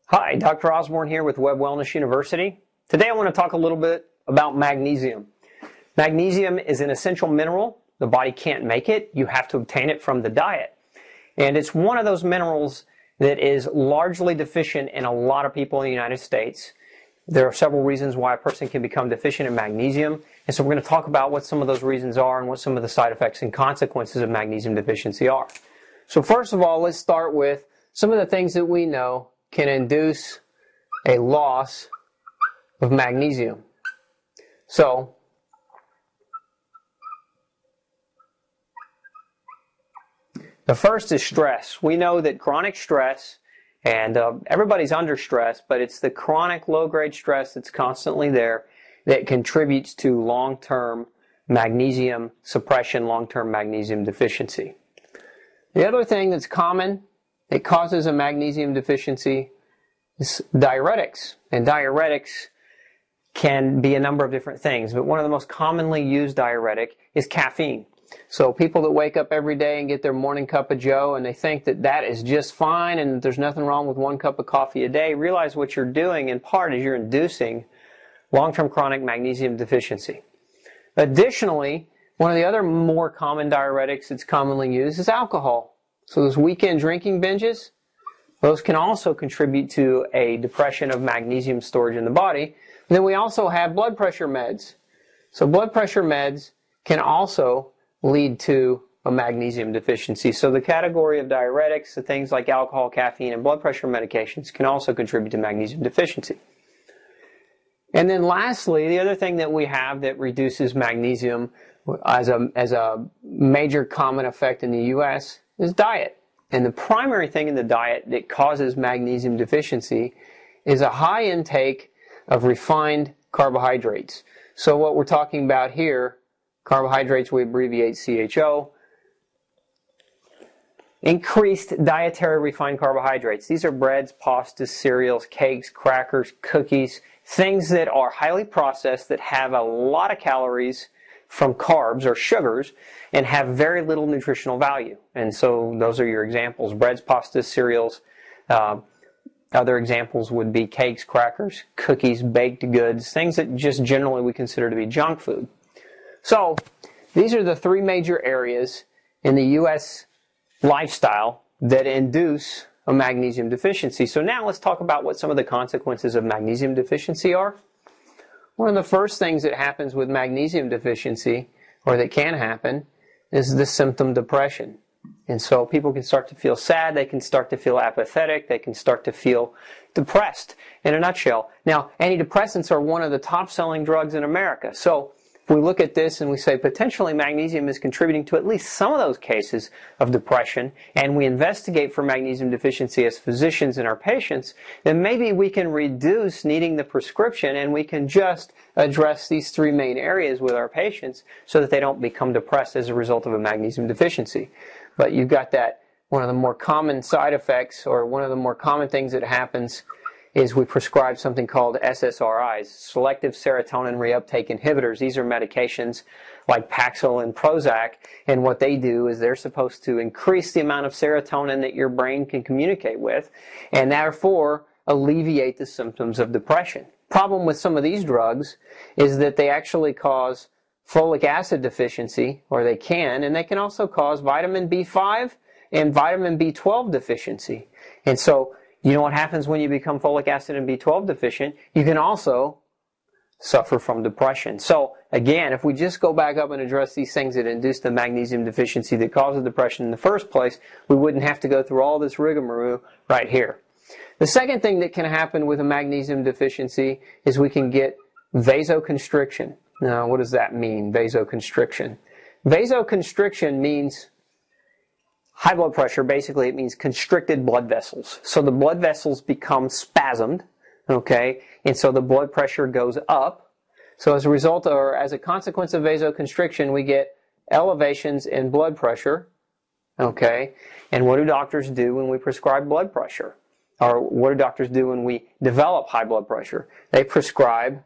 Hi, Dr. Osborne here with Web Wellness University. Today I want to talk a little bit about magnesium. Magnesium is an essential mineral. The body can't make it. You have to obtain it from the diet. And it's one of those minerals that is largely deficient in a lot of people in the United States. There are several reasons why a person can become deficient in magnesium. And so we're going to talk about what some of those reasons are and what some of the side effects and consequences of magnesium deficiency are. So first of all, let's start with some of the things that we know can induce a loss of magnesium. So, the first is stress. We know that chronic stress, and everybody's under stress, but it's the chronic low-grade stress that's constantly there that contributes to long-term magnesium suppression, long-term magnesium deficiency. The other thing that's common that causes a magnesium deficiency is diuretics. And diuretics can be a number of different things, but one of the most commonly used diuretic is caffeine. So people that wake up every day and get their morning cup of joe and they think that that is just fine and there's nothing wrong with 1 cup of coffee a day, realize what you're doing in part is you're inducing long-term chronic magnesium deficiency. Additionally, one of the other more common diuretics that's commonly used is alcohol. So those weekend drinking binges, those can also contribute to a depression of magnesium storage in the body. And then we also have blood pressure meds. So blood pressure meds can also lead to a magnesium deficiency. So the category of diuretics, the things like alcohol, caffeine, and blood pressure medications can also contribute to magnesium deficiency. And then lastly, the other thing that we have that reduces magnesium as a major common effect in the U.S. is diet. And the primary thing in the diet that causes magnesium deficiency is a high intake of refined carbohydrates. So what we're talking about here, carbohydrates we abbreviate CHO, increased dietary refined carbohydrates. These are breads, pastas, cereals, cakes, crackers, cookies, things that are highly processed that have a lot of calories from carbs or sugars and have very little nutritional value. And so those are your examples: breads, pastas, cereals. Other examples would be cakes, crackers, cookies, baked goods, things that just generally we consider to be junk food. So these are the three major areas in the U.S. lifestyle that induce a magnesium deficiency. So now let's talk about what some of the consequences of magnesium deficiency are. One of the first things that happens with magnesium deficiency, or that can happen, is the symptom depression. And so people can start to feel sad, they can start to feel apathetic, they can start to feel depressed, in a nutshell. Now, antidepressants are one of the top-selling drugs in America. So if we look at this and we say potentially magnesium is contributing to at least some of those cases of depression, and we investigate for magnesium deficiency as physicians in our patients, then maybe we can reduce needing the prescription and we can just address these three main areas with our patients so that they don't become depressed as a result of a magnesium deficiency. But you've got that, one of the more common side effects, or one of the more common things that happens, is we prescribe something called SSRIs, selective serotonin reuptake inhibitors. These are medications like Paxil and Prozac, and what they do is they're supposed to increase the amount of serotonin that your brain can communicate with, and therefore alleviate the symptoms of depression. Problem with some of these drugs is that they actually cause folic acid deficiency, or they can, and they can also cause vitamin B5 and vitamin B12 deficiency. And so you know what happens when you become folic acid and B12 deficient? You can also suffer from depression. So again, if we just go back up and address these things that induce the magnesium deficiency that causes depression in the first place, we wouldn't have to go through all this rigmarole right here. The second thing that can happen with a magnesium deficiency is we can get vasoconstriction. Now, what does that mean, vasoconstriction? Vasoconstriction means high blood pressure. Basically, it means constricted blood vessels. So the blood vessels become spasmed, okay, and so the blood pressure goes up. So as a result, or as a consequence of vasoconstriction, we get elevations in blood pressure, okay. And what do doctors do when we prescribe blood pressure? Or what do doctors do when we develop high blood pressure? They prescribe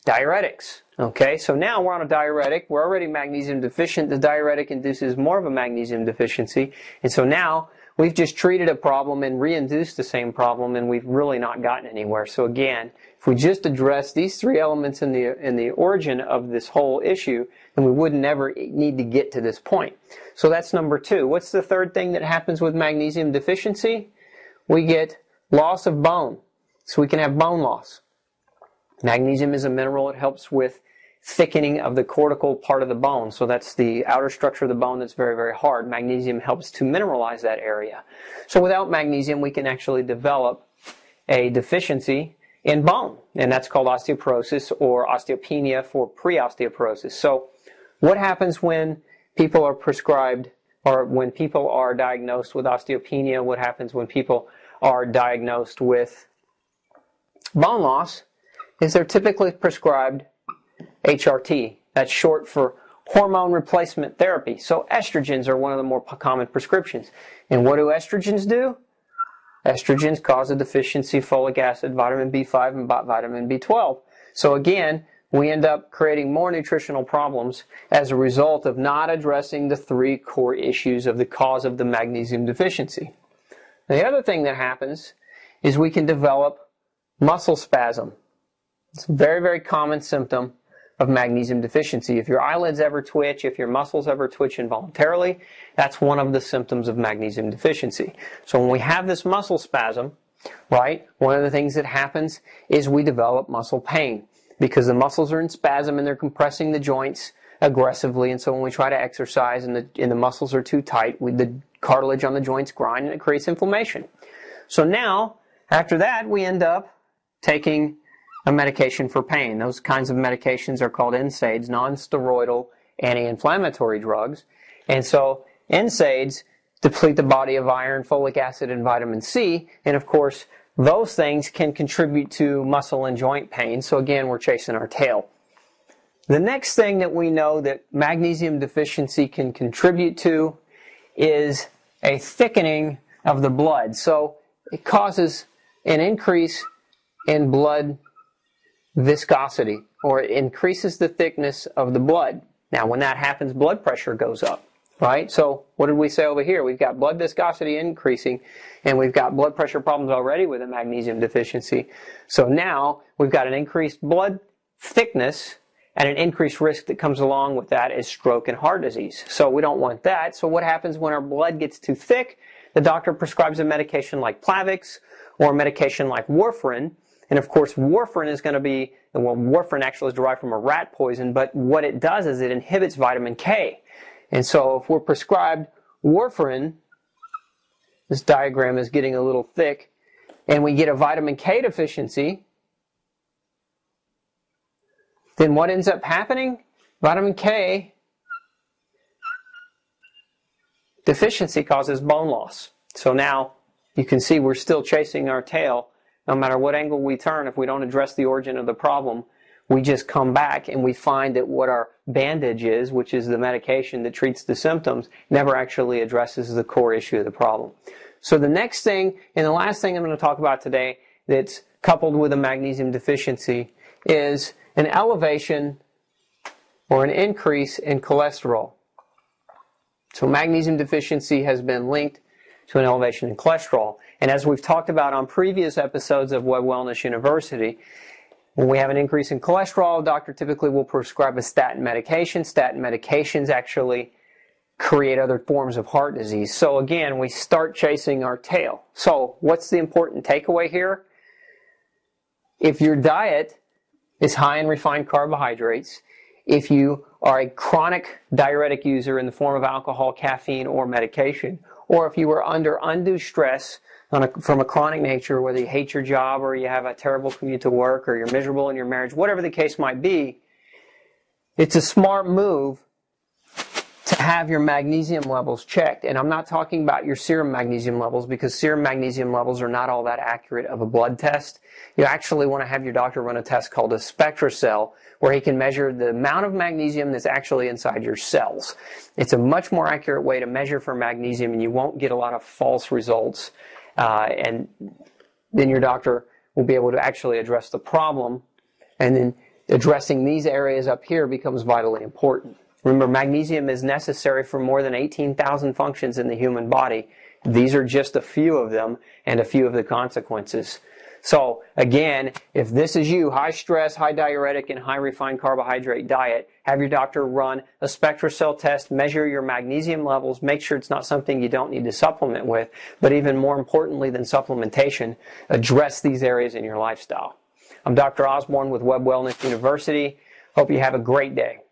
diuretics. Okay, so now we're on a diuretic. We're already magnesium deficient. The diuretic induces more of a magnesium deficiency. And so now we've just treated a problem and reinduced the same problem, and we've really not gotten anywhere. So again, if we just address these three elements in the origin of this whole issue, then we would never need to get to this point. So that's number two. What's the third thing that happens with magnesium deficiency? We get loss of bone. So we can have bone loss. Magnesium is a mineral. It helps with thickening of the cortical part of the bone. So that's the outer structure of the bone that's very, very hard. Magnesium helps to mineralize that area. So without magnesium, we can actually develop a deficiency in bone, and that's called osteoporosis or osteopenia for pre-osteoporosis. So what happens when people are prescribed, or when people are diagnosed with osteopenia? What happens when people are diagnosed with bone loss is they're typically prescribed HRT. That's short for hormone replacement therapy. So estrogens are one of the more common prescriptions. And what do estrogens do? Estrogens cause a deficiency of folic acid, vitamin B5, and vitamin B12. So again, we end up creating more nutritional problems as a result of not addressing the three core issues of the cause of the magnesium deficiency. The other thing that happens is we can develop muscle spasm. It's a very, very common symptom of magnesium deficiency. If your eyelids ever twitch, if your muscles ever twitch involuntarily, that's one of the symptoms of magnesium deficiency. So when we have this muscle spasm, right, one of the things that happens is we develop muscle pain because the muscles are in spasm and they're compressing the joints aggressively. And so when we try to exercise and the muscles are too tight, the cartilage on the joints grind and it creates inflammation. So now, after that, we end up taking a medication for pain. Those kinds of medications are called NSAIDs, non-steroidal anti-inflammatory drugs. And so NSAIDs deplete the body of iron, folic acid, and vitamin C. And of course, those things can contribute to muscle and joint pain. So again, we're chasing our tail. The next thing that we know that magnesium deficiency can contribute to is a thickening of the blood. So it causes an increase in blood viscosity, or it increases the thickness of the blood. Now, when that happens, blood pressure goes up, right? So what did we say over here? We've got blood viscosity increasing, and we've got blood pressure problems already with a magnesium deficiency. So now we've got an increased blood thickness, and an increased risk that comes along with that is stroke and heart disease. So we don't want that. So what happens when our blood gets too thick? The doctor prescribes a medication like Plavix or a medication like warfarin. And of course, warfarin is going to be, well, warfarin actually is derived from a rat poison, but what it does is it inhibits vitamin K. And so if we're prescribed warfarin, this diagram is getting a little thick, and we get a vitamin K deficiency, then what ends up happening? Vitamin K deficiency causes bone loss. So now you can see we're still chasing our tail. No matter what angle we turn, if we don't address the origin of the problem, we just come back and we find that what our bandage is, which is the medication that treats the symptoms, never actually addresses the core issue of the problem. So the next thing, and the last thing I'm going to talk about today that's coupled with a magnesium deficiency is an elevation or an increase in cholesterol. So magnesium deficiency has been linked to an elevation in cholesterol. And as we've talked about on previous episodes of Web Wellness University, when we have an increase in cholesterol, a doctor typically will prescribe a statin medication. Statin medications actually create other forms of heart disease. So again, we start chasing our tail. So what's the important takeaway here? If your diet is high in refined carbohydrates, if you are a chronic diuretic user in the form of alcohol, caffeine, or medication, or if you are under undue stress from a chronic nature, whether you hate your job or you have a terrible commute to work or you're miserable in your marriage, whatever the case might be, it's a smart move to have your magnesium levels checked. And I'm not talking about your serum magnesium levels, because serum magnesium levels are not all that accurate of a blood test. You actually want to have your doctor run a test called a SpectraCell, where he can measure the amount of magnesium that's actually inside your cells. It's a much more accurate way to measure for magnesium, and you won't get a lot of false results. And then your doctor will be able to actually address the problem and then addressing these areas up here becomes vitally important. Remember, magnesium is necessary for more than 18,000 functions in the human body. These are just a few of them and a few of the consequences. So again, if this is you, high stress, high diuretic, and high refined carbohydrate diet, have your doctor run a SpectraCell test, measure your magnesium levels, make sure it's not something you don't need to supplement with, but even more importantly than supplementation, address these areas in your lifestyle. I'm Dr. Osborne with Web Wellness University. Hope you have a great day.